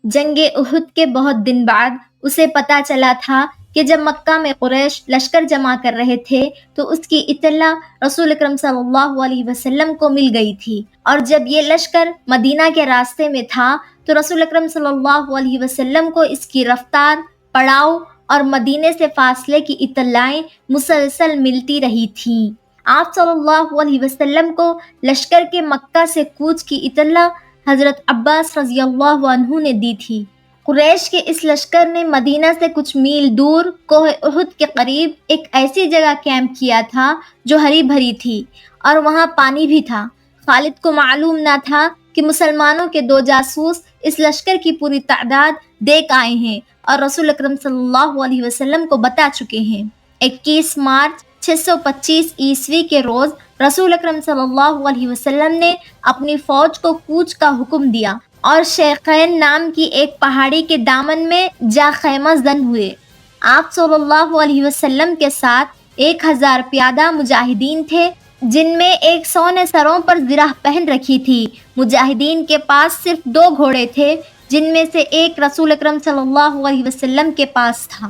جنگ احد کے بہت دن بعد اسے پتہ چلا تھا کہ جب مکہ میں قریش لشکر جمع کر رہے تھے تو اس کی اطلاع رسول اکرم صلی اللہ علیہ وسلم کو مل گئی تھی، اور جب یہ لشکر مدینہ کے راستے میں تھا تو رسول اکرم صلی اللہ علیہ وسلم کو اس کی رفتار، پڑاؤ اور مدینے سے فاصلے کی اطلاعیں مسلسل ملتی رہی تھیں۔ آپ صلی اللہ علیہ وسلم کو لشکر کے مکہ سے کوچ کی اطلاع حضرت عباس رضی اللہ عنہ نے دی تھی۔ قریش کے اس لشکر نے مدینہ سے کچھ میل دور کوہ احد کے قریب ایک ایسی جگہ کیمپ کیا تھا جو ہری بھری تھی اور وہاں پانی بھی تھا۔ خالد کو معلوم نہ تھا کہ مسلمانوں کے 2 جاسوس اس لشکر کی پوری تعداد دیکھ آئے ہیں اور رسول اکرم صلی اللہ علیہ وسلم کو بتا چکے ہیں۔ 21 مارچ 625 عیسوی کے روز رسول اکرم صلی اللہ علیہ وسلم نے اپنی فوج کو کوچ کا حکم دیا اور شیخین نام کی ایک پہاڑی کے دامن میں جا خیمہ زن ہوئے۔ آپ صلی اللہ علیہ وسلم کے ساتھ 1000 پیادہ مجاہدین تھے، جن میں 100 نے سروں پر زرہ پہن رکھی تھی۔ مجاہدین کے پاس صرف 2 گھوڑے تھے، جن میں سے ایک رسول اکرم صلی اللہ علیہ وسلم کے پاس تھا۔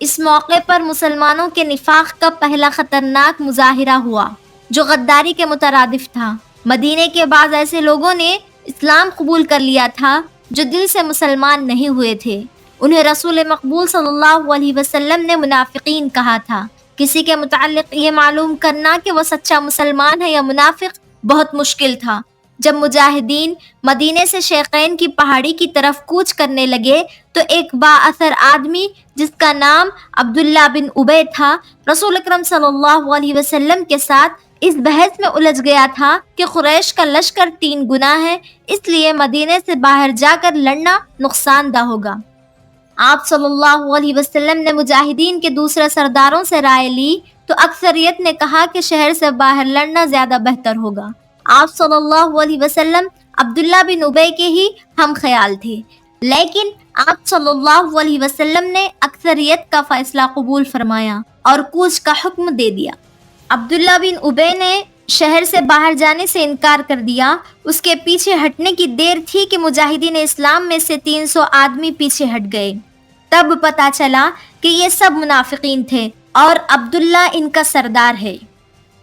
اس موقع پر مسلمانوں کے نفاق کا پہلا خطرناک مظاہرہ ہوا، جو غداری کے مترادف تھا۔ مدینے کے بعض ایسے لوگوں نے اسلام قبول کر لیا تھا جو دل سے مسلمان نہیں ہوئے تھے۔ انہیں رسول مقبول صلی اللہ علیہ وسلم نے منافقین کہا تھا۔ کسی کے متعلق یہ معلوم کرنا کہ وہ سچا مسلمان ہے یا منافق بہت مشکل تھا۔ جب مجاہدین مدینے سے شیخین کی پہاڑی کی طرف کوچ کرنے لگے تو ایک با اثر آدمی جس کا نام عبداللہ بن ابی تھا، رسول اکرم صلی اللہ علیہ وسلم کے ساتھ اس بحث میں الجھ گیا تھا کہ قریش کا لشکر 3 گنا ہے، اس لیے مدینے سے باہر جا کر لڑنا نقصان دہ ہوگا۔ آپ صلی اللہ علیہ وسلم نے مجاہدین کے دوسرے سرداروں سے رائے لی تو اکثریت نے کہا کہ شہر سے باہر لڑنا زیادہ بہتر ہوگا۔ آپ صلی اللہ علیہ وسلم عبداللہ بن ابی کے ہی ہم خیال تھے، لیکن آپ صلی اللہ علیہ وسلم نے اکثریت کا فیصلہ قبول فرمایا اور کوچ کا حکم دے دیا۔ عبداللہ بن ابی نے شہر سے باہر جانے سے انکار کر دیا۔ اس کے پیچھے ہٹنے کی دیر تھی کہ مجاہدین اسلام میں سے 300 آدمی پیچھے ہٹ گئے۔ تب پتہ چلا کہ یہ سب منافقین تھے اور عبداللہ ان کا سردار ہے۔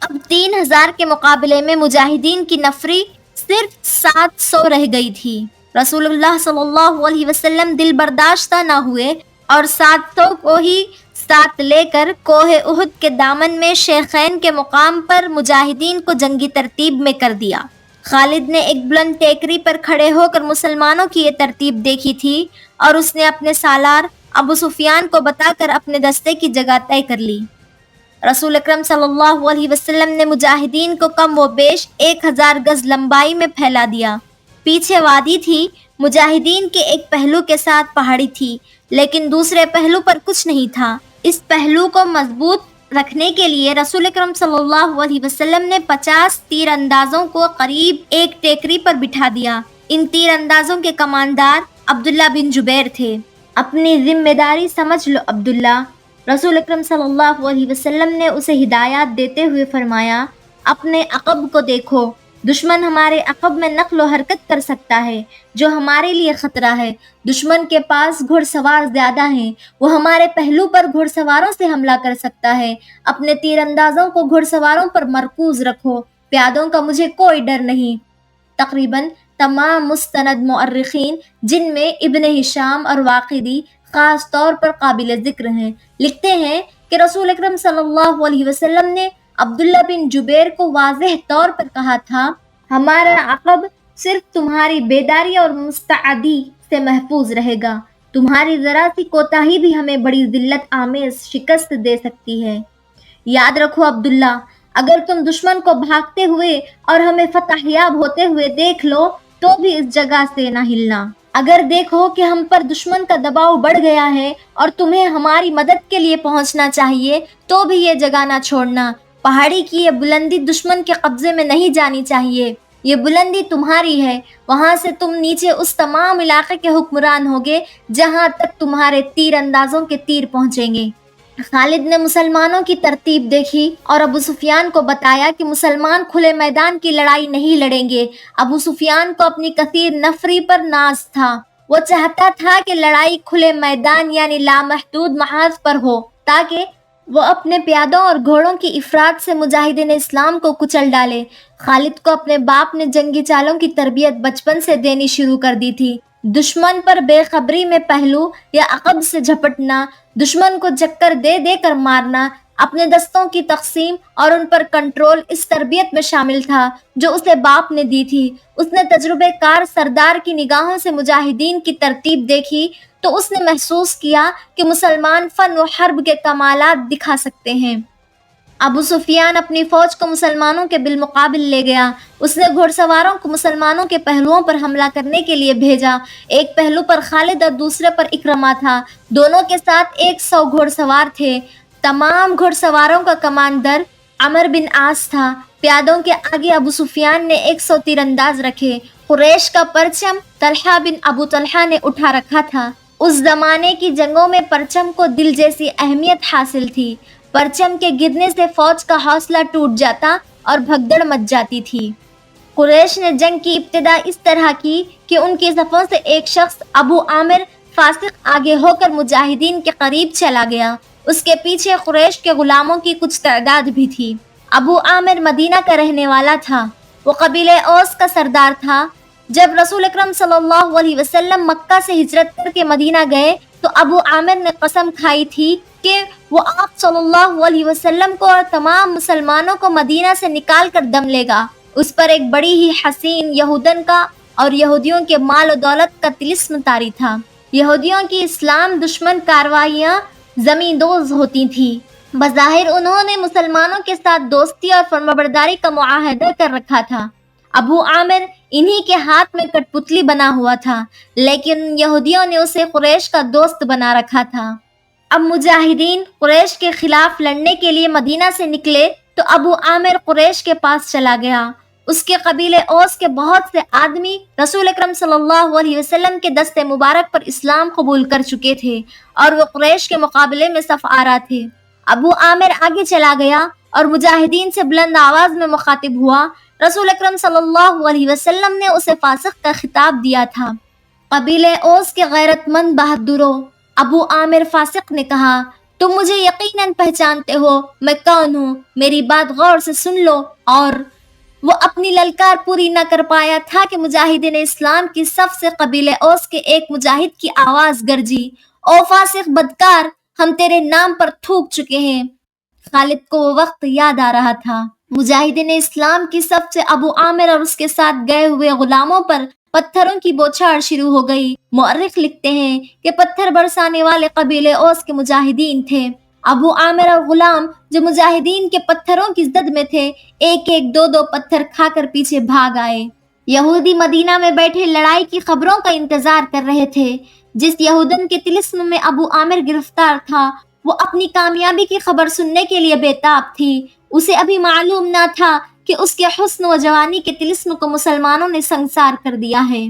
اب 3000 کے مقابلے میں مجاہدین کی نفری صرف 700 رہ گئی تھی۔ رسول اللہ صلی اللہ علیہ وسلم دل برداشتہ نہ ہوئے اور 700 کو ہی ساتھ لے کر کوہ احد کے دامن میں شیخین کے مقام پر مجاہدین کو جنگی ترتیب میں کر دیا۔ خالد نے ایک بلند ٹیکری پر کھڑے ہو کر مسلمانوں کی یہ ترتیب دیکھی تھی اور اس نے اپنے سالار ابو سفیان کو بتا کر اپنے دستے کی جگہ طے کر لی۔ رسول اکرم صلی اللہ علیہ وسلم نے مجاہدین کو کم و بیش 1000 گز لمبائی میں پھیلا دیا۔ پیچھے وادی تھی، مجاہدین کے ایک پہلو کے ساتھ پہاڑی تھی، لیکن دوسرے پہلو پر کچھ نہیں تھا۔ اس پہلو کو مضبوط رکھنے کے لیے رسول اکرم صلی اللہ علیہ وسلم نے 50 تیر اندازوں کو قریب ایک ٹیکری پر بٹھا دیا۔ ان تیر اندازوں کے کماندار عبداللہ بن جبیر تھے۔ اپنی ذمہ داری سمجھ لو عبداللہ، رسول اکرم صلی اللہ علیہ وسلم نے اسے ہدایات دیتے ہوئے فرمایا، اپنے عقب کو دیکھو، دشمن ہمارے عقب میں نقل و حرکت کر سکتا ہے جو ہمارے لیے خطرہ ہے۔ دشمن کے پاس گھڑ سوار زیادہ ہیں، وہ ہمارے پہلو پر گھڑ سواروں سے حملہ کر سکتا ہے۔ اپنے تیر اندازوں کو گھڑ سواروں پر مرکوز رکھو، پیادوں کا مجھے کوئی ڈر نہیں۔ تقریباً تمام مستند مؤرخین، جن میں ابن ہشام اور واقدی خاص طور پر قابل ذکر ہیں، لکھتے ہیں کہ رسول اکرم صلی اللہ علیہ وسلم نے عبداللہ بن جبیر کو واضح طور پر کہا تھا، ہمارا عقب صرف تمہاری بیداری اور مستعدی سے محفوظ رہے گا، تمہاری ذرا سی کوتاہی بھی ہمیں بڑی ذلت آمیز شکست دے سکتی ہے۔ یاد رکھو عبداللہ، اگر تم دشمن کو بھاگتے ہوئے اور ہمیں فتح یاب ہوتے ہوئے دیکھ لو تو بھی اس جگہ سے نہ ہلنا۔ اگر دیکھو کہ ہم پر دشمن کا دباؤ بڑھ گیا ہے اور تمہیں ہماری مدد کے لیے پہنچنا چاہیے تو بھی یہ جگہ نہ چھوڑنا۔ پہاڑی کی یہ بلندی دشمن کے قبضے میں نہیں جانی چاہیے، یہ بلندی تمہاری ہے، وہاں سے تم نیچے اس تمام علاقے کے حکمران ہوگے جہاں تک تمہارے تیر اندازوں کے تیر پہنچیں گے۔ خالد نے مسلمانوں کی ترتیب دیکھی اور ابو سفیان کو بتایا کہ مسلمان کھلے میدان کی لڑائی نہیں لڑیں گے۔ ابو سفیان کو اپنی کثیر نفری پر ناز تھا، وہ چاہتا تھا کہ لڑائی کھلے میدان یعنی لامحدود محاذ پر ہو تاکہ وہ اپنے پیادوں اور گھوڑوں کی افراد سے مجاہدین اسلام کو کچل ڈالے۔ خالد کو اپنے باپ نے جنگی چالوں کی تربیت بچپن سے دینی شروع کر دی تھی۔ دشمن پر بے خبری میں پہلو یا عقب سے جھپٹنا، دشمن کو چکر دے دے کر مارنا، اپنے دستوں کی تقسیم اور ان پر کنٹرول اس تربیت میں شامل تھا جو اسے باپ نے دی تھی۔ اس نے تجربے کار سردار کی نگاہوں سے مجاہدین کی ترتیب دیکھی تو اس نے محسوس کیا کہ مسلمان فن و حرب کے کمالات دکھا سکتے ہیں۔ ابو سفیان اپنی فوج کو مسلمانوں کے بالمقابل لے گیا۔ اس نے گھڑ سواروں کو مسلمانوں کے پہلوؤں پر حملہ کرنے کے لیے بھیجا۔ ایک پہلو پر خالد اور دوسرے پر اکرمہ تھا۔ دونوں کے ساتھ 100 گھڑ سوار تھے۔ تمام گھڑ سواروں کا کمانڈر عمر بن عاص تھا۔ پیادوں کے آگے ابو سفیان نے 100 تیر انداز رکھے۔ قریش کا پرچم طلحہ بن ابو طلحہ نے اٹھا رکھا تھا۔ اس زمانے کی جنگوں میں پرچم کو دل جیسی اہمیت حاصل تھی۔ پرچم کے گرنے سے فوج کا حوصلہ ٹوٹ جاتا اور بھگدڑ مچ جاتی تھی۔ قریش نے جنگ کی ابتدا اس طرح کی کہ ان کی صفوں سے ایک شخص ابو عامر فاسق آگے ہو کر مجاہدین کے قریب چلا گیا۔ اس کے پیچھے قریش کے غلاموں کی کچھ تعداد بھی تھی۔ ابو عامر مدینہ کا رہنے والا تھا۔ وہ قبیلہ اوس کا سردار تھا۔ جب رسول اکرم صلی اللہ علیہ وسلم مکہ سے ہجرت کر کے مدینہ گئے تو ابو عامر نے قسم کھائی تھی کہ وہ آپ صلی اللہ علیہ وسلم کو اور تمام مسلمانوں کو مدینہ سے نکال کر دم لے گا۔ اس پر ایک بڑی ہی حسین یہودن کا اور یہودیوں کے مال و دولت کا طلسم طاری تھا۔ یہودیوں کی اسلام دشمن کارروائیاں زمین دوز ہوتی تھیں۔ بظاہر انہوں نے مسلمانوں کے ساتھ دوستی اور فرمانبرداری کا معاہدہ کر رکھا تھا۔ ابو عامر انہی کے ہاتھ میں کٹ پتلی بنا ہوا تھا، لیکن یہودیوں نے اسے قریش کا دوست بنا رکھا تھا۔ اب مجاہدین قریش کے خلاف لڑنے کے لیے مدینہ سے نکلے تو ابو عامر قریش کے پاس چلا گیا۔ اس کے قبیلے اوس کے بہت سے آدمی رسول اکرم صلی اللہ علیہ وسلم کے دست مبارک پر اسلام قبول کر چکے تھے اور وہ قریش کے مقابلے میں صف آرا تھے۔ ابو عامر آگے چلا گیا اور مجاہدین سے بلند آواز میں مخاطب ہوا۔ رسول اکرم صلی اللہ علیہ وسلم نے اسے فاسق کا خطاب دیا تھا۔ قبیلہ اوس کے غیرت مند بہادروں، ابو عامر فاسق نے کہا، تم مجھے یقیناً پہچانتے ہو میں کون ہوں، میری بات غور سے سن لو۔ اور وہ اپنی للکار پوری نہ کر پایا تھا کہ مجاہدین اسلام کی صف سے قبیلہ اوس کے ایک مجاہد کی آواز گرجی، او فاسق بدکار، ہم تیرے نام پر تھوک چکے ہیں۔ خالد کو وہ وقت یاد آ رہا تھا۔ مجاہدین اسلام کی صف سے ابو عامر اور اس کے ساتھ گئے ہوئے غلاموں پر پتھروں کی بوچھاڑ شروع ہو گئی۔ مورخ لکھتے ہیں کہ پتھر برسانے والے قبیلے اوس کے مجاہدین تھے۔ ابو عامر اور غلام جو مجاہدین کے پتھروں کی زد میں تھے، ایک ایک دو دو پتھر کھا کر پیچھے بھاگ آئے۔ یہودی مدینہ میں بیٹھے لڑائی کی خبروں کا انتظار کر رہے تھے۔ جس یہودن کے طلسم میں ابو عامر گرفتار تھا، وہ اپنی کامیابی کی خبر سننے کے لیے بے تاب تھی۔ اسے ابھی معلوم نہ تھا کہ اس کے حسن و جوانی کے طلسم کو مسلمانوں نے سنگسار کر دیا ہے۔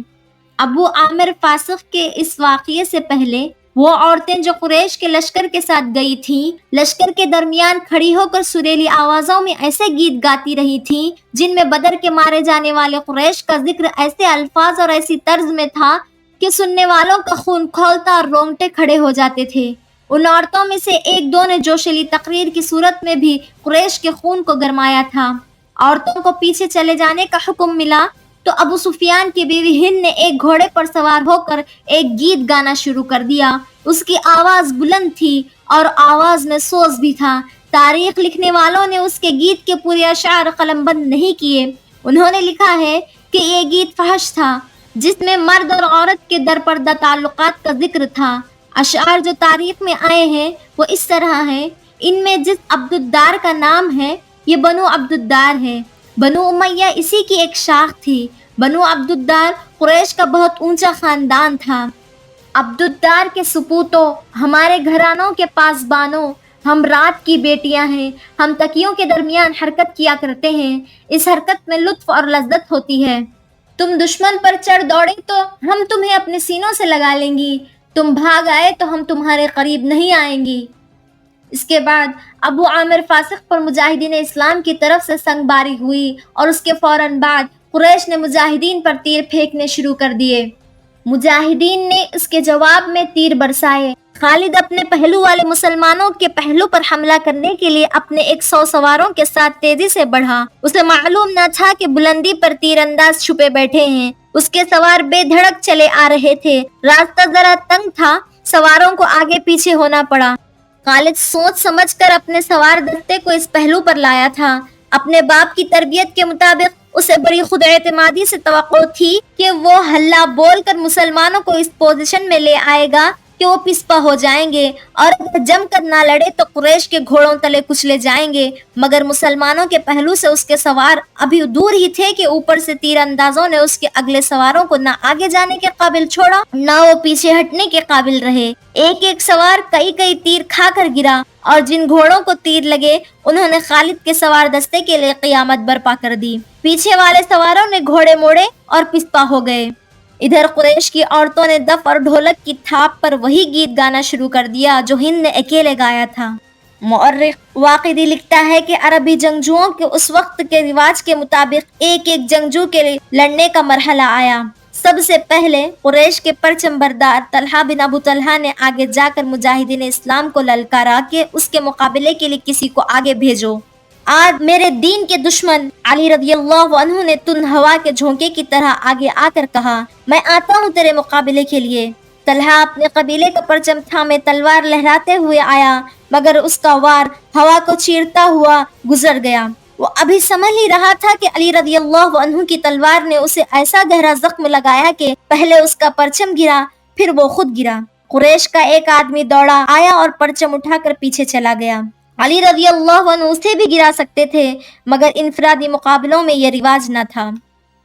ابو عامر فاسق کے اس واقعے سے پہلے وہ عورتیں جو قریش کے لشکر کے ساتھ گئی تھیں، لشکر کے درمیان کھڑی ہو کر سریلی آوازوں میں ایسے گیت گاتی رہی تھیں جن میں بدر کے مارے جانے والے قریش کا ذکر ایسے الفاظ اور ایسی طرز میں تھا کہ سننے والوں کا خون کھولتا اور رونگٹے کھڑے ہو جاتے تھے۔ ان عورتوں میں سے ایک دو نے جوشیلی تقریر کی صورت میں بھی قریش کے خون کو گرمایا تھا۔ عورتوں کو پیچھے چلے جانے کا حکم ملا تو ابو سفیان کی بیوی ہند نے ایک گھوڑے پر سوار ہو کر ایک گیت گانا شروع کر دیا۔ اس کی آواز بلند تھی اور آواز میں سوز بھی تھا۔ تاریخ لکھنے والوں نے اس کے گیت کے پورے اشعار قلم بند نہیں کیے۔ انہوں نے لکھا ہے کہ یہ گیت فحش تھا جس میں مرد اور عورت کے درپردہ تعلقات کا ذکر تھا۔ اشعار جو تاریخ میں آئے ہیں وہ اس طرح ہیں۔ ان میں جس عبدالدار کا نام ہے یہ بنو عبدالدار ہے۔ بنو امیہ اسی کی ایک شاخ تھی۔ بنو عبدالدار قریش کا بہت اونچا خاندان تھا۔ عبدالدار کے سپوتوں، ہمارے گھرانوں کے پاسبانوں، ہم رات کی بیٹیاں ہیں، ہم تکیوں کے درمیان حرکت کیا کرتے ہیں، اس حرکت میں لطف اور لذت ہوتی ہے۔ تم دشمن پر چڑھ دوڑے تو ہم تمہیں اپنے سینوں سے لگا لیں گی، تم بھاگ آئے تو ہم تمہارے قریب نہیں آئیں گی۔ اس کے بعد ابو عامر فاسق پر مجاہدین اسلام کی طرف سے سنگ باری ہوئی اور اس کے فوراً بعد قریش نے مجاہدین پر تیر پھینکنے شروع کر دیے۔ مجاہدین نے اس کے جواب میں تیر برسائے۔ خالد اپنے پہلو والے مسلمانوں کے پہلو پر حملہ کرنے کے لیے اپنے 100 سواروں کے ساتھ تیزی سے بڑھا۔ اسے معلوم نہ تھا کہ بلندی پر تیر انداز چھپے بیٹھے ہیں۔ اس کے سوار بے دھڑک چلے آ رہے تھے۔ راستہ ذرا تنگ تھا، سواروں کو آگے پیچھے ہونا پڑا۔ خالد سوچ سمجھ کر اپنے سوار دستے کو اس پہلو پر لایا تھا۔ اپنے باپ کی تربیت کے مطابق اسے بڑی خود اعتمادی سے توقع تھی کہ وہ ہلہ بول کر مسلمانوں کو اس پوزیشن میں لے آئے گا کہ وہ پسپا ہو جائیں گے اور اگر جم کر نہ لڑے تو قریش کے گھوڑوں تلے کچلے جائیں گے۔ مگر مسلمانوں کے پہلو سے اس کے سوار ابھی دور ہی تھے کہ اوپر سے تیر اندازوں نے اس کے اگلے سواروں کو نہ آگے جانے کے قابل چھوڑا نہ وہ پیچھے ہٹنے کے قابل رہے۔ ایک ایک سوار کئی تیر کھا کر گرا اور جن گھوڑوں کو تیر لگے انہوں نے خالد کے سوار دستے کے لیے قیامت برپا کر دی۔ پیچھے والے سواروں نے گھوڑے موڑے اور پسپا ہو گئے۔ ادھر قریش کی عورتوں نے دف اور ڈھولک کی تھاپ پر وہی گیت گانا شروع کر دیا جو ہند نے اکیلے گایا تھا۔ مؤرخ واقدی لکھتا ہے کہ عربی جنگجوؤں کے اس وقت کے رواج کے مطابق ایک ایک جنگجو کے لڑنے کا مرحلہ آیا۔ سب سے پہلے قریش کے پرچم بردار طلحہ بن ابو طلحہ نے آگے جا کر مجاہدین اسلام کو للکارا کہ اس کے مقابلے کے لیے کسی کو آگے بھیجو۔ آج میرے دین کے دشمن علی رضی اللہ عنہ نے تند ہوا کے جھونکے کی طرح آگے آ کر کہا، میں آتا ہوں تیرے مقابلے کے لیے۔ طلحہ اپنے قبیلے کا پرچم تھامے تلوار لہراتے ہوئے آیا، مگر اس کا وار ہوا کو چیرتا ہوا گزر گیا۔ وہ ابھی سمجھ ہی رہا تھا کہ علی رضی اللہ عنہ کی تلوار نے اسے ایسا گہرا زخم لگایا کہ پہلے اس کا پرچم گرا پھر وہ خود گرا۔ قریش کا ایک آدمی دوڑا آیا اور پرچم اٹھا کر پیچھے چلا گیا۔ علی رضی اللہ عنہ اسے بھی گرا سکتے تھے مگر انفرادی مقابلوں میں یہ رواج نہ تھا۔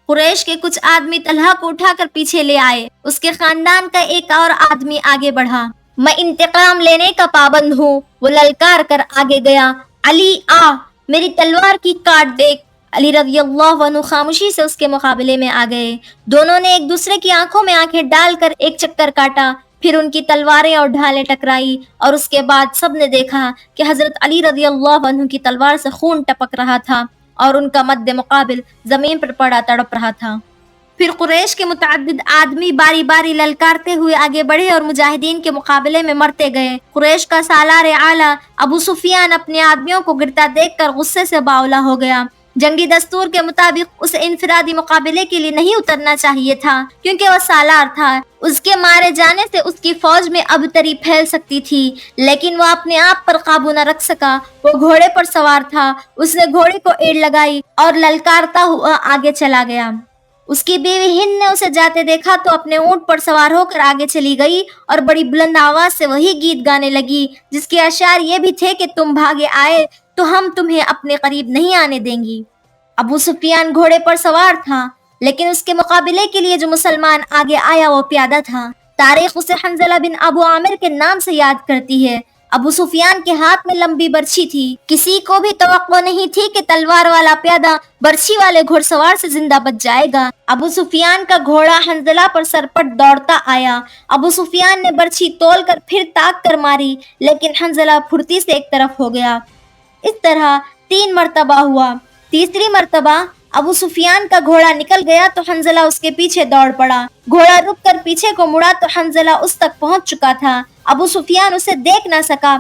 قریش کے کچھ آدمی طلحہ کو اٹھا کر پیچھے لے آئے۔ اس کے خاندان کا ایک اور آدمی آگے بڑھا۔ میں انتقام لینے کا پابند ہوں، وہ للکار کر آگے گیا، علی آ میری تلوار کی کاٹ دیکھ۔ علی رضی اللہ عنہ خاموشی سے اس کے مقابلے میں آ گئے۔ دونوں نے ایک دوسرے کی آنکھوں میں آنکھیں ڈال کر ایک چکر کاٹا، پھر ان کی تلواریں اور ڈھالیں ٹکرائی اور اس کے بعد سب نے دیکھا کہ حضرت علی رضی اللہ عنہ کی تلوار سے خون ٹپک رہا تھا اور ان کا مد مقابل زمین پر پڑا تڑپ رہا تھا۔ پھر قریش کے متعدد آدمی باری باری للکارتے ہوئے آگے بڑھے اور مجاہدین کے مقابلے میں مرتے گئے۔ قریش کا سالار اعلیٰ ابو سفیان اپنے آدمیوں کو گرتا دیکھ کر غصے سے باولا ہو گیا۔ جنگی دستور کے مطابق اسے انفرادی مقابلے کے لیے نہیں اترنا چاہیے تھا کیونکہ وہ سالار تھا۔ اس کے مارے جانے سے اس کی فوج میں ابتری پھیل سکتی تھی، لیکن وہ اپنے آپ پر قابو نہ رکھ سکا۔ وہ گھوڑے پر سوار تھا، اس نے گھوڑے کو ایڑ لگائی اور للکارتا ہوا آگے چلا گیا۔ اس کی بیوی ہند نے اسے جاتے دیکھا تو اپنے اونٹ پر سوار ہو کر آگے چلی گئی اور بڑی بلند آواز سے وہی گیت گانے لگی جس کے اشعار یہ بھی تھے کہ تم بھاگے آئے تو ہم تمہیں اپنے قریب نہیں آنے دیں گی۔ ابو سفیان گھوڑے پر سوار تھا لیکن اس کے مقابلے کے لیے جو مسلمان آگے آیا وہ پیادہ تھا۔ تاریخ اسے حنظلہ بن ابو عامر کے نام سے یاد کرتی ہے۔ ابو سفیان کے ہاتھ میں لمبی برچھی تھی۔ کسی کو بھی توقع نہیں تھی کہ تلوار والا پیادہ برچھی والے گھڑ سوار سے زندہ بچ جائے گا۔ ابو سفیان کا گھوڑا حنظلہ پر سرپٹ دوڑتا آیا۔ ابو سفیان نے برچھی تول کر پھر تاک کر ماری لیکن حنظلہ پھرتی سے ایک طرف ہو گیا۔ اس طرح 3 مرتبہ ہوا۔ تیسری مرتبہ ابو سفیان کا گھوڑا نکل گیا تو حنظلہ اس کے پیچھے دوڑ پڑا۔ گھوڑا رک کر پیچھے کو مڑا تو حنظلہ اس تک پہنچ چکا تھا۔ ابو سفیان اسے دیکھ نہ سکا۔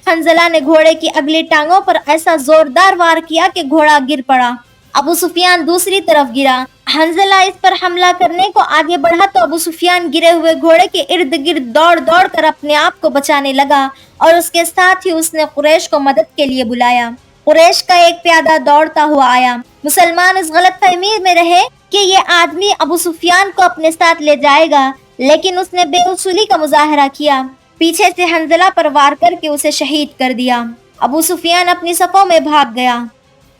حنظلہ نے گھوڑے کی اگلی ٹانگوں پر ایسا زوردار وار کیا کہ گھوڑا گر پڑا۔ ابو سفیان دوسری طرف گرا۔ حنظلہ اس پر حملہ کرنے کو آگے بڑھا تو ابو سفیان گرے ہوئے گھوڑے کے ارد گرد دوڑ دوڑ کر اپنے آپ کو بچانے لگا اور اس کے ساتھ ہی اس نے قریش کو مدد کے لیے بلایا۔ قریش کا ایک پیادہ دوڑتا ہوا آیا۔ مسلمان اس غلط فہمی میں رہے کہ یہ آدمی ابو سفیان کو اپنے ساتھ لے جائے گا، لیکن اس نے بے اصولی کا مظاہرہ کیا۔ پیچھے سے حنظلہ پر وار کر کے اسے شہید کر دیا۔ ابو سفیان اپنی صفوں میں بھاگ گیا۔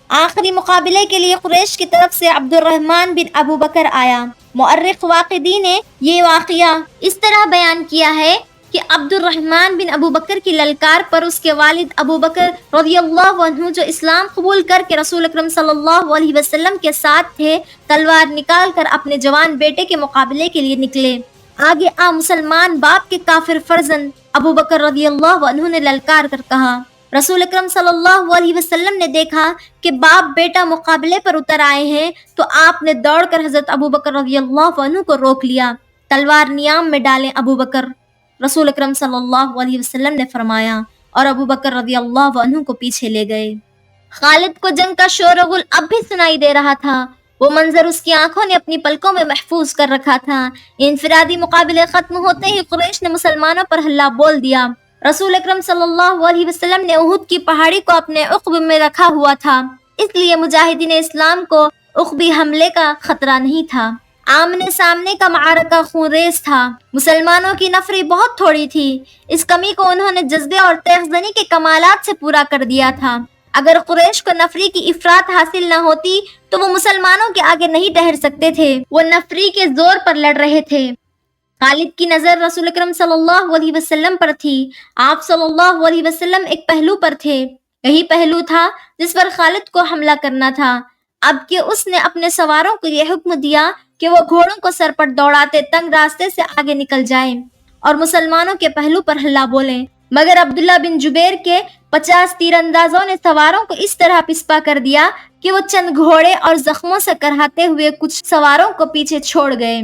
آخری مقابلے کے لیے قریش کی طرف سے عبد الرحمن بن ابو بکر آیا۔ مؤرخ واقدی نے یہ واقعہ اس طرح بیان کیا ہے کہ عبد الرحمن بن ابو بکر کی للکار پر اس کے والد ابو بکر رضی اللہ عنہ جو اسلام قبول کر کے رسول اکرم صلی اللہ علیہ وسلم کے ساتھ تھے، تلوار نکال کر اپنے جوان بیٹے کے مقابلے کے لیے نکلے۔ آگے مسلمان باپ کے کافر فرزند ابو بکر رضی اللہ عنہ نے للکار کر کہا۔ رسول اکرم صلی اللہ علیہ وسلم نے دیکھا کہ باپ بیٹا مقابلے پر اتر آئے ہیں تو آپ نے دوڑ کر حضرت ابو بکر رضی اللہ عنہ کو روک لیا۔ تلوار نیام میں ڈالیں ابو بکر، رسول اکرم صلی اللہ علیہ وسلم نے فرمایا، اور ابو بکر رضی اللہ عنہ کو پیچھے لے گئے۔ خالد کو جنگ کا شور و غل اب بھی سنائی دے رہا تھا، وہ منظر اس کی آنکھوں نے اپنی پلکوں میں محفوظ کر رکھا تھا۔ انفرادی مقابلے ختم ہوتے ہی قریش نے مسلمانوں پر حملہ بول دیا۔ رسول اکرم صلی اللہ علیہ وسلم نے احد کی پہاڑی کو اپنے عقب میں رکھا ہوا تھا، اس لیے مجاہدین اسلام کو عقبی حملے کا خطرہ نہیں تھا۔ آمنے سامنے کا معرکہ خون ریز تھا، مسلمانوں کی نفری بہت تھوڑی تھی، اس کمی کو انہوں نے جذبے اور تیغ زنی کے کمالات سے پورا کر دیا تھا۔ اگر قریش کو نفری کی افراط حاصل نہ ہوتی تو وہ مسلمانوں کے آگے نہیں ٹھہر سکتے تھے، وہ نفری کے زور پر لڑ رہے تھے۔ خالد کی نظر رسول اکرم صلی اللہ علیہ وسلم پر تھی۔ آپ صلی اللہ علیہ وسلم ایک پہلو پر تھے، یہی پہلو تھا جس پر خالد کو حملہ کرنا تھا۔ اب کہ اس نے اپنے سواروں کو یہ حکم دیا کہ وہ گھوڑوں کو سر پر دوڑاتے تنگ راستے سے آگے نکل جائیں اور مسلمانوں کے پہلو پر حملہ بولیں، مگر عبداللہ بن جبیر کے 50 تیر اندازوں نے سواروں کو اس طرح پسپا کر دیا کہ وہ چند گھوڑے اور زخموں سے کرہاتے ہوئے کچھ سواروں کو پیچھے چھوڑ گئے۔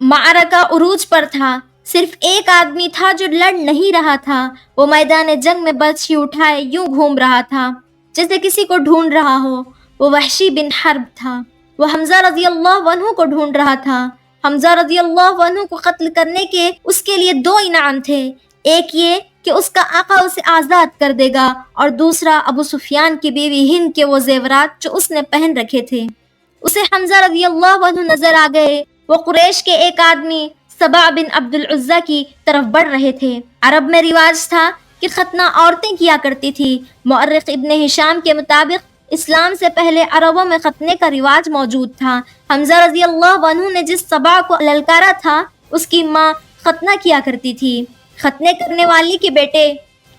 معرکہ عروج پر تھا، صرف ایک آدمی تھا جو لڑ نہیں رہا تھا، وہ میدان جنگ میں برچھی اٹھائے یوں گھوم رہا تھا جیسے کسی کو ڈھونڈ رہا ہو۔ وہ وحشی بن حرب تھا، وہ حمزہ رضی اللہ عنہ کو ڈھونڈ رہا تھا۔ حمزہ رضی اللہ عنہ کو قتل کرنے کے اس کے لیے 2 انعام تھے، ایک یہ کہ اس کا آقا اسے آزاد کر دے گا، اور دوسرا ابو سفیان کی بیوی ہند کے وہ زیورات جو اس نے پہن رکھے تھے۔ اسے حمزہ رضی اللہ عنہ نظر آ گئے، وہ قریش کے ایک آدمی سبع بن عبد العزیٰ کی طرف بڑھ رہے تھے۔ عرب میں رواج تھا کہ ختنہ عورتیں کیا کرتی تھی۔ مورخ ابن ہشام کے مطابق اسلام سے پہلے عربوں میں ختنے کا رواج موجود تھا۔ حمزہ رضی اللہ عنہ نے جس سبع کو للکارا تھا اس کی ماں ختنہ کیا کرتی تھی۔ ختنے کرنے والی کے بیٹے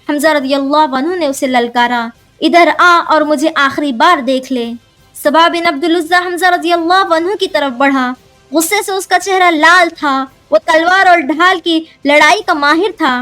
حمزہ رضی اللہ عنہ نے اسے للکارا، ادھر آ اور مجھے آخری بار دیکھ لے۔ سبع بن عبد العزیٰ حمزہ رضی اللہ عنہ کی طرف بڑھا، غصے سے اس کا چہرہ لال تھا، وہ تلوار اور ڈھال کی لڑائی کا ماہر تھا۔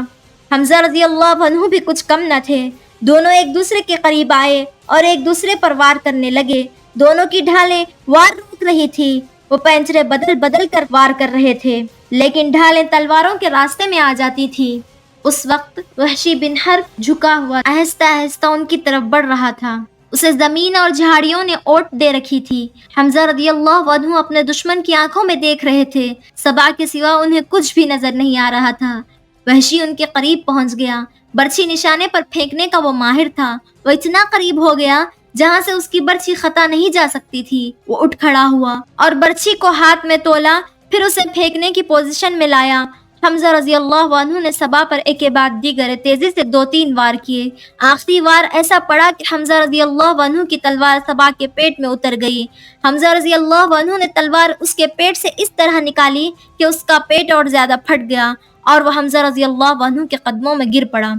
حمزہ رضی اللہ عنہ بھی کچھ کم نہ تھے، دونوں ایک دوسرے کے قریب آئے اور ایک دوسرے پر وار کرنے لگے۔ دونوں کی ڈھالیں وار روک رہی تھی، وہ پینچرے بدل بدل کر وار کر رہے تھے، لیکن ڈھالیں تلواروں کے راستے میں آ جاتی تھی۔ اس وقت وحشی بن حرب جھکا ہوا آہستہ آہستہ ان کی طرف بڑھ رہا تھا، اسے زمین اور جھاڑیوں نے اوٹ دے رکھی تھی۔ حمزہ رضی اللہ عنہ اپنے دشمن کی آنکھوں میں دیکھ رہے تھے، سبع کے سوا انہیں کچھ بھی نظر نہیں آ رہا تھا۔ وحشی ان کے قریب پہنچ گیا، برچھی نشانے پر پھینکنے کا وہ ماہر تھا، وہ اتنا قریب ہو گیا جہاں سے اس کی برچھی خطا نہیں جا سکتی تھی۔ وہ اٹھ کھڑا ہوا اور برچھی کو ہاتھ میں تولا، پھر اسے پھینکنے کی پوزیشن میں لایا۔ حمزہ رضی اللہ عنہ نے سبع پر ایک کے بعد دیگر تیزی سے 2-3 وار کیے۔ آخری وار ایسا پڑا کہ حمزہ رضی اللہ عنہ کی تلوار سبع کے پیٹ میں اتر گئی۔ حمزہ رضی اللہ عنہ نے تلوار اس کے پیٹ سے اس طرح نکالی کہ اس کا پیٹ اور زیادہ پھٹ گیا اور وہ حمزہ رضی اللہ عنہ کے قدموں میں گر پڑا۔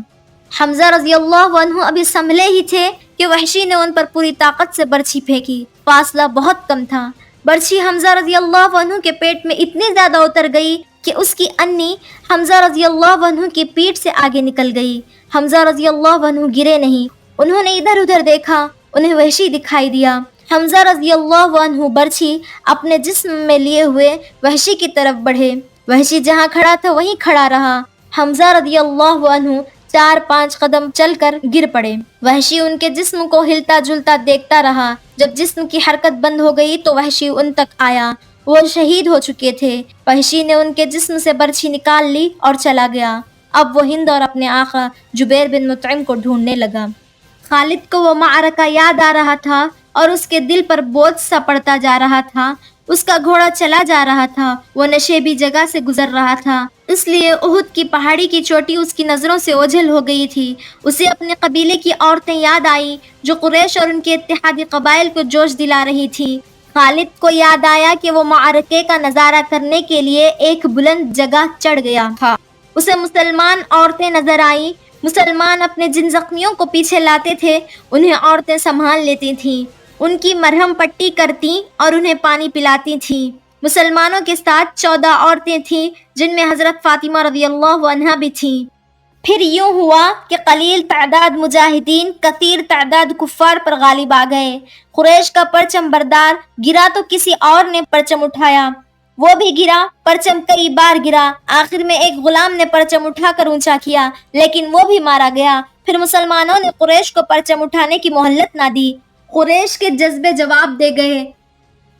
حمزہ رضی اللہ عنہ ابھی سنبھلے ہی تھے کہ وحشی نے ان پر پوری طاقت سے برچھی پھینکی۔ فاصلہ بہت کم تھا، برچھی حمزہ رضی اللہ عنہ کے پیٹ میں اتنی زیادہ اتر گئی کہ اس کی انی حمزہ رضی اللہ عنہ کی پیٹھ سے آگے نکل گئی۔ حمزہ رضی اللہ عنہ گرے نہیں، انہوں نے ادھر ادھر دیکھا، انہیں وحشی دکھائی دیا۔ حمزہ رضی اللہ عنہ برچھی اپنے جسم میں لیے ہوئے وحشی کی طرف بڑھے، وحشی جہاں کھڑا تھا وہیں کھڑا رہا۔ حمزہ رضی اللہ عنہ 4-5 قدم چل کر گر پڑے۔ وحشی ان کے جسم کو ہلتا جلتا دیکھتا رہا، جب جسم کی حرکت بند ہو گئی تو وحشی ان تک آیا، وہ شہید ہو چکے تھے۔ وحشی نے ان کے جسم سے برچھی نکال لی اور چلا گیا۔ اب وہ ہند اور اپنے آقا جبیر بن مطعم کو ڈھونڈنے لگا۔ خالد کو وہ معرکہ یاد آ رہا تھا اور اس کے دل پر بوجھ سا پڑتا جا رہا تھا۔ اس کا گھوڑا چلا جا رہا تھا، وہ نشیبی جگہ سے گزر رہا تھا، اس لیے احد کی پہاڑی کی چوٹی اس کی نظروں سے اوجھل ہو گئی تھی۔ اسے اپنے قبیلے کی عورتیں یاد آئیں جو قریش اور ان کے اتحادی قبائل کو جوش دلا رہی تھی۔ خالد کو یاد آیا کہ وہ معرکے کا نظارہ کرنے کے لیے ایک بلند جگہ چڑھ گیا تھا۔ اسے مسلمان عورتیں نظر آئیں۔ مسلمان اپنے جن زخمیوں کو پیچھے لاتے تھے انہیں عورتیں سنبھال لیتی تھیں، ان کی مرہم پٹی کرتی اور انہیں پانی پلاتی تھیں۔ مسلمانوں کے ساتھ 14 عورتیں تھیں جن میں حضرت فاطمہ رضی اللہ عنہا بھی تھیں۔ پھر یوں ہوا کہ قلیل تعداد مجاہدین کثیر تعداد کفار پر غالب آ گئے۔ قریش کا پرچم بردار گرا تو کسی اور نے پرچم اٹھایا۔ وہ بھی گرا، پرچم کئی بار گرا، آخر میں ایک غلام نے پرچم اٹھا کر اونچا کیا لیکن وہ بھی مارا گیا۔ پھر مسلمانوں نے قریش کو پرچم اٹھانے کی مہلت نہ دی۔ قریش کے جذبے جواب دے گئے۔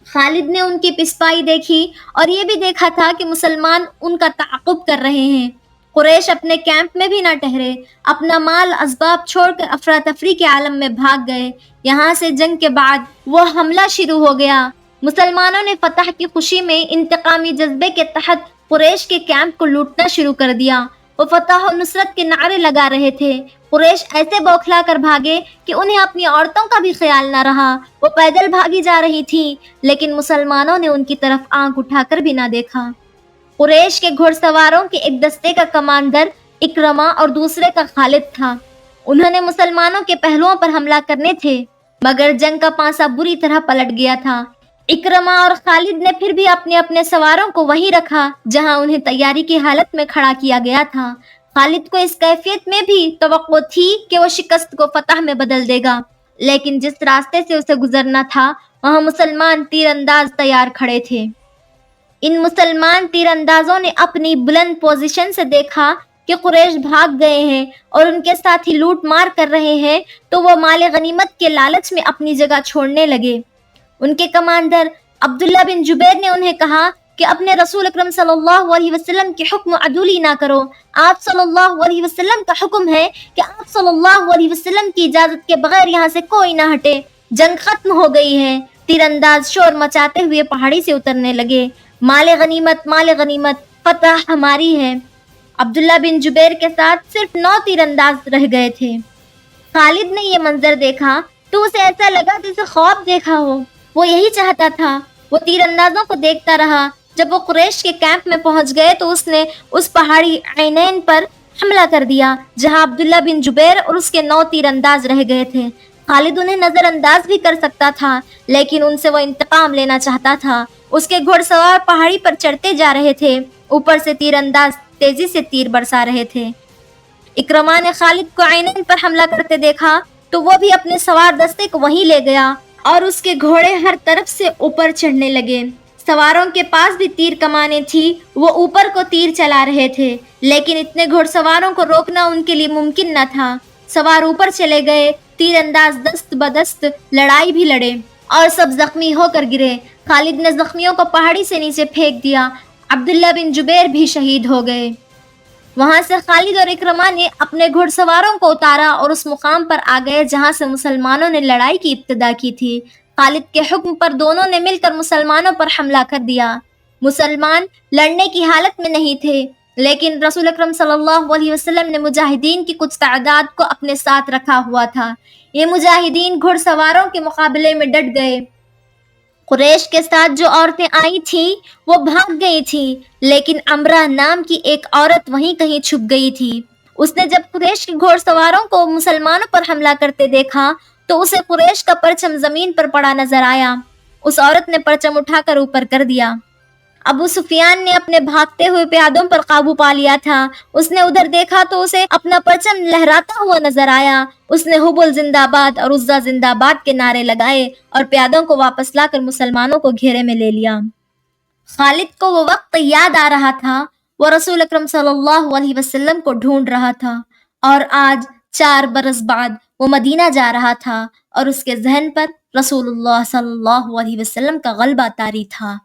خالد نے ان کی پسپائی دیکھی اور یہ بھی دیکھا تھا کہ مسلمان ان کا تعاقب کر رہے ہیں۔ قریش اپنے کیمپ میں بھی نہ ٹھہرے، اپنا مال اسباب چھوڑ کر افراتفری کے عالم میں بھاگ گئے۔ یہاں سے جنگ کے بعد وہ حملہ شروع ہو گیا۔ مسلمانوں نے فتح کی خوشی میں انتقامی جذبے کے تحت قریش کے کیمپ کو لوٹنا شروع کر دیا۔ وہ فتح و نصرت کے نعرے لگا رہے تھے۔ قریش ایسے بوکھلا کر بھاگے کہ انہیں اپنی عورتوں کا بھی خیال نہ رہا۔ وہ پیدل بھاگی جا رہی تھیں لیکن مسلمانوں نے ان کی طرف آنکھ اٹھا کر بھی نہ دیکھا۔ قریش کے گھڑ سواروں کے ایک دستے کا کمانڈر اکرمہ اور دوسرے کا خالد تھا۔ انہوں نے مسلمانوں کے پہلوؤں پر حملہ کرنے تھے مگر جنگ کا پانسا بری طرح پلٹ گیا تھا۔ اکرمہ اور خالد نے پھر بھی اپنے اپنے سواروں کو وہیں رکھا جہاں انہیں تیاری کی حالت میں کھڑا کیا گیا تھا۔ خالد کو اس کیفیت میں بھی توقع تھی کہ وہ شکست کو فتح میں بدل دے گا، لیکن جس راستے سے اسے گزرنا تھا وہاں مسلمان تیر انداز تیار کھڑے تھے۔ ان مسلمان تیر اندازوں نے اپنی بلند پوزیشن سے دیکھا کہ قریش بھاگ گئے ہیں اور ان کے ساتھی لوٹ مار کر رہے ہیں تو وہ مال غنیمت کے لالچ میں اپنی جگہ چھوڑنے لگے۔ ان کے کمانڈر عبداللہ بن جبیر نے انہیں کہا کہ اپنے رسول اکرم صلی اللہ علیہ وسلم کے حکم عدولی نہ کرو۔ آپ صلی اللہ علیہ وسلم کا حکم ہے کہ آپ صلی اللہ علیہ وسلم کی اجازت کے بغیر یہاں سے کوئی نہ ہٹے۔ جنگ ختم ہو گئی ہے۔ تیر انداز شور مچاتے ہوئے پہاڑی سے اترنے لگے۔ مال غنیمت، فتح ہماری ہے۔ عبداللہ بن جبیر کے ساتھ صرف 9 تیر انداز رہ گئے تھے۔ خالد نے یہ منظر دیکھا تو اسے ایسا لگا جیسے خواب دیکھا ہو۔ وہ یہی چاہتا تھا۔ وہ تیر اندازوں کو دیکھتا رہا۔ جب وہ قریش کے کیمپ میں پہنچ گئے تو اس نے اس پہاڑی عینین پر حملہ کر دیا جہاں عبداللہ بن جبیر اور اس کے 9 تیر انداز رہ گئے تھے۔ خالد انہیں نظر انداز بھی کر سکتا تھا لیکن ان سے وہ انتقام لینا چاہتا تھا۔ اس کے گھڑ سوار پہاڑی پر چڑھتے جا رہے تھے، اوپر سے تیر انداز تیزی سے تیر برسا رہے تھے۔ اکرمہ نے خالد کو عینین پر حملہ کرتے دیکھا تو وہ بھی اپنے سوار دستے کو وہیں لے گیا اور اس کے گھوڑے ہر طرف سے اوپر چڑھنے لگے۔ سواروں کے پاس بھی تیر کمانیں تھی، وہ اوپر کو تیر چلا رہے تھے لیکن اتنے گھڑ سواروں کو روکنا ان کے لیے ممکن نہ تھا۔ سوار اوپر چلے گئے، تیر انداز دست بدست لڑائی بھی لڑے اور سب زخمی ہو کر گرے۔ خالد نے زخمیوں کو پہاڑی سے نیچے پھینک دیا۔ عبداللہ بن جبیر بھی شہید ہو گئے۔ وہاں سے خالد اور اکرمہ نے اپنے گھڑ سواروں کو اتارا اور اس مقام پر آ گئے جہاں سے مسلمانوں نے لڑائی کی ابتدا کی تھی۔ خالد کے حکم پر دونوں نے مل کر مسلمانوں پر حملہ کر دیا۔ مسلمان لڑنے کی حالت میں نہیں تھے لیکن رسول اکرم صلی اللہ علیہ وسلم نے مجاہدین کی کچھ تعداد کو اپنے ساتھ رکھا ہوا تھا۔ یہ مجاہدین گھڑ سواروں کے مقابلے میں ڈٹ گئے۔ قریش کے ساتھ جو عورتیں آئی تھیں وہ بھاگ گئی تھیں لیکن عمرہ نام کی ایک عورت وہیں کہیں چھپ گئی تھی۔ اس نے جب قریش کے گھوڑ سواروں کو مسلمانوں پر حملہ کرتے دیکھا تو اسے قریش کا پرچم زمین پر پڑا نظر آیا۔ اس عورت نے پرچم اٹھا کر اوپر کر دیا۔ ابو سفیان نے اپنے بھاگتے ہوئے پیادوں پر قابو پا لیا تھا۔ اس نے ادھر دیکھا تو اسے اپنا پرچم لہراتا ہوا نظر آیا۔ اس نے حبل زندہ باد اور عزا زندہ باد کے نعرے لگائے اور پیادوں کو واپس لا کر مسلمانوں کو گھیرے میں لے لیا۔ خالد کو وہ وقت یاد آ رہا تھا، وہ رسول اکرم صلی اللہ علیہ وسلم کو ڈھونڈ رہا تھا اور آج 4 برس بعد وہ مدینہ جا رہا تھا اور اس کے ذہن پر رسول اللہ صلی اللہ علیہ وسلم کا غلبہ طاری تھا۔